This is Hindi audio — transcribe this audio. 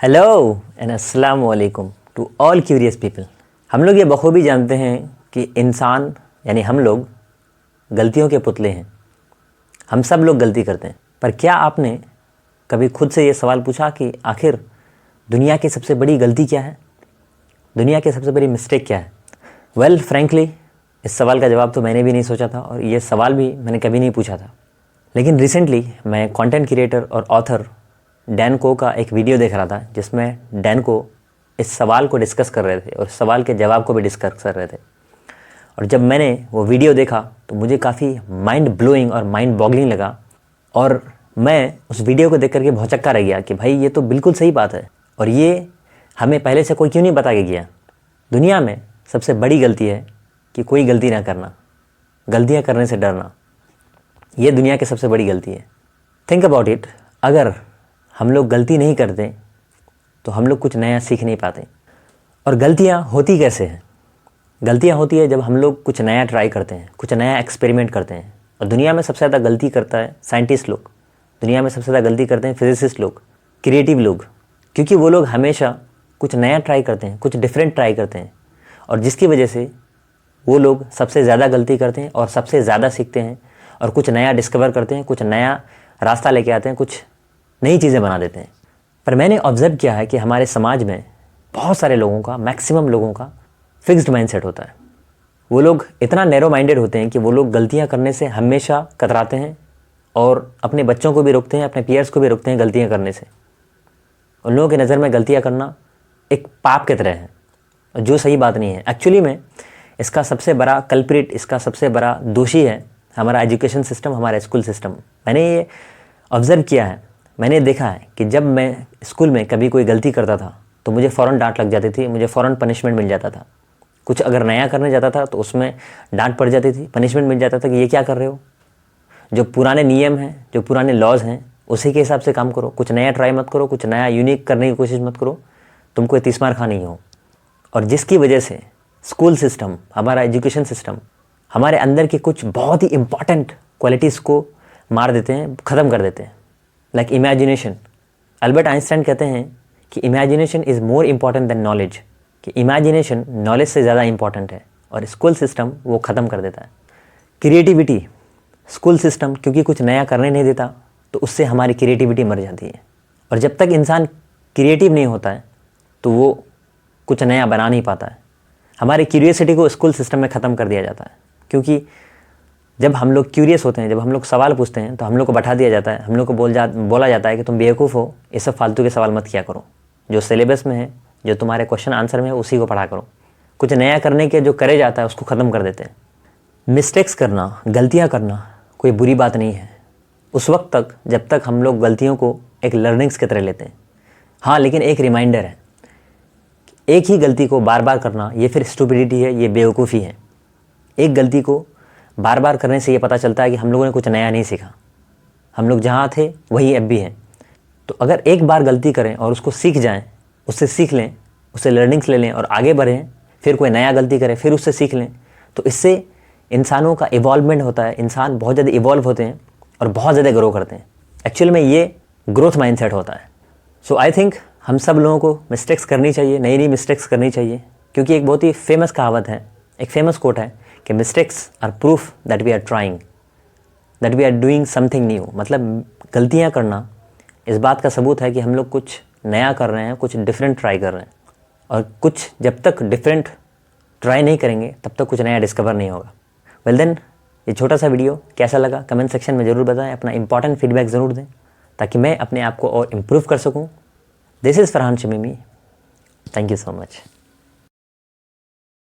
हेलो एंड अस्सलाम वालेकुम टू ऑल क्यूरियस पीपल। हम लोग ये बखूबी जानते हैं कि इंसान यानी हम लोग गलतियों के पुतले हैं। हम सब लोग गलती करते हैं, पर क्या आपने कभी खुद से ये सवाल पूछा कि आखिर दुनिया की सबसे बड़ी गलती क्या है? दुनिया की सबसे बड़ी मिस्टेक क्या है? वेल फ्रैंकली इस सवाल का जवाब तो मैंने भी नहीं सोचा था और ये सवाल भी मैंने कभी नहीं पूछा था। लेकिन रिसेंटली मैं कंटेंट क्रिएटर और ऑथर डैन को का एक वीडियो देख रहा था, जिसमें डैन को इस सवाल को डिस्कस कर रहे थे और सवाल के जवाब को भी डिस्कस कर रहे थे। और जब मैंने वो वीडियो देखा तो मुझे काफ़ी माइंड ब्लोइंग और माइंड बॉगलिंग लगा और मैं उस वीडियो को देख करके भौचक्का रह गया कि भाई ये तो बिल्कुल सही बात है और ये हमें पहले से कोई क्यों नहीं बता के गया। दुनिया में सबसे बड़ी गलती है कि कोई गलती ना करना, गलतियाँ करने से डरना। ये दुनिया की सबसे बड़ी गलती है। थिंक अबाउट इट, अगर हम लोग गलती नहीं करते तो हम लोग कुछ नया सीख नहीं पाते। और गलतियाँ होती कैसे हैं? गलतियाँ होती है जब हम लोग कुछ नया ट्राई करते हैं, कुछ नया एक्सपेरिमेंट करते हैं। और दुनिया में सबसे ज़्यादा गलती करता है साइंटिस्ट लोग, दुनिया में सबसे ज़्यादा गलती करते हैं फिजिसिस्ट लोग, क्रिएटिव लोग, क्योंकि वो लोग हमेशा कुछ नया ट्राई करते हैं, कुछ डिफरेंट ट्राई करते हैं और जिसकी वजह से वो लोग सबसे ज़्यादा गलती करते हैं और सबसे ज़्यादा सीखते हैं और कुछ नया डिस्कवर करते हैं, कुछ नया रास्ता लेके आते हैं, कुछ नई चीज़ें बना देते हैं। पर मैंने ऑब्ज़र्व किया है कि हमारे समाज में बहुत सारे लोगों का, मैक्सिमम लोगों का फिक्स्ड माइंडसेट होता है। वो लोग इतना नैरो माइंडेड होते हैं कि वो लोग गलतियां करने से हमेशा कतराते हैं और अपने बच्चों को भी रोकते हैं, अपने पीयर्स को भी रोकते हैं गलतियां करने से। उन लोगों की नज़र में गलतियां करना एक पाप की तरह है, जो सही बात नहीं है। एक्चुअली में इसका सबसे बड़ा कल्प्रिट, इसका सबसे बड़ा दोषी है हमारा एजुकेशन सिस्टम, हमारा स्कूल सिस्टम। मैंने ये ऑब्ज़र्व किया है, मैंने देखा है कि जब मैं स्कूल में कभी कोई गलती करता था तो मुझे फ़ौरन डांट लग जाती थी, मुझे फ़ौरन पनिशमेंट मिल जाता था। कुछ अगर नया करने जाता था तो उसमें डांट पड़ जाती थी, पनिशमेंट मिल जाता था कि ये क्या कर रहे हो, जो पुराने नियम हैं, जो पुराने लॉज हैं उसी के हिसाब से काम करो, कुछ नया ट्राई मत करो, कुछ नया यूनिक करने की कोशिश मत करो, तुमको 30 मार खानी हो। और जिसकी वजह से स्कूल सिस्टम, हमारा एजुकेशन सिस्टम हमारे अंदर की कुछ बहुत ही इंपॉर्टेंट क्वालिटीज़ को मार देते हैं, ख़त्म कर देते हैं। Like imagination. अल्बर्ट आइंस्टाइन कहते हैं कि imagination is more important than knowledge, कि इमेजिनेशन नॉलेज से ज़्यादा इंपॉर्टेंट है और स्कूल सिस्टम वो ख़त्म कर देता है। क्रिएटिविटी, स्कूल सिस्टम क्योंकि कुछ नया करने नहीं देता तो उससे हमारी क्रिएटिविटी मर जाती है। और जब तक इंसान क्रिएटिव नहीं होता है तो वो कुछ नया बना नहीं पाता है। हमारी क्यूरियोसिटी को स्कूल सिस्टम में ख़त्म कर दिया जाता है, क्योंकि जब हम लोग क्यूरियस होते हैं, जब हम लोग सवाल पूछते हैं तो हम लोग को बैठा दिया जाता है, हम लोग को बोला जाता है कि तुम बेवकूफ़ हो, ये सब फालतू के सवाल मत किया करो, जो सिलेबस में है, जो तुम्हारे क्वेश्चन आंसर में है उसी को पढ़ा करो। कुछ नया करने के जो करे जाता है उसको ख़त्म कर देते हैं। मिस्टेक्स करना, गलतियाँ करना कोई बुरी बात नहीं है उस वक्त तक जब तक हम लोग गलतियों को एक लर्निंग्स की तरह लेते हैं। हाँ, लेकिन एक रिमाइंडर है, एक ही गलती को बार बार करना ये फिर स्टुपिडिटी है, ये बेवकूफ़ी है। एक गलती को बार बार करने से ये पता चलता है कि हम लोगों ने कुछ नया नहीं सीखा, हम लोग जहाँ थे वही अब भी हैं। तो अगर एक बार गलती करें और उसको सीख जाएं, उससे सीख लें, उससे लर्निंग्स ले लें और आगे बढ़ें, फिर कोई नया गलती करें फिर उससे सीख लें, तो इससे इंसानों का इवॉल्वमेंट होता है। इंसान बहुत ज़्यादा इवॉल्व होते हैं और बहुत ज़्यादा ग्रो करते हैं। एक्चुअल में ये ग्रोथ माइंडसेट होता है। सो आई थिंक हम सब लोगों को मिस्टेक्स करनी चाहिए, नई नई मिस्टेक्स करनी चाहिए, क्योंकि एक बहुत ही फेमस कहावत है, एक फेमस कोट है कि mistakes are proof that we are trying, that we are doing something new. मतलब गलतियाँ करना इस बात का सबूत है कि हम लोग कुछ नया कर रहे हैं, कुछ डिफरेंट ट्राई कर रहे हैं। और कुछ जब तक डिफरेंट ट्राई नहीं करेंगे तब तक कुछ नया डिस्कवर नहीं होगा। वेल देन, ये छोटा सा वीडियो कैसा लगा कमेंट सेक्शन में ज़रूर बताएं, अपना इंपॉर्टेंट फीडबैक ज़रूर दें ताकि मैं अपने आप को और इम्प्रूव कर सकूँ। This is Farhan Shamimi, thank you so much.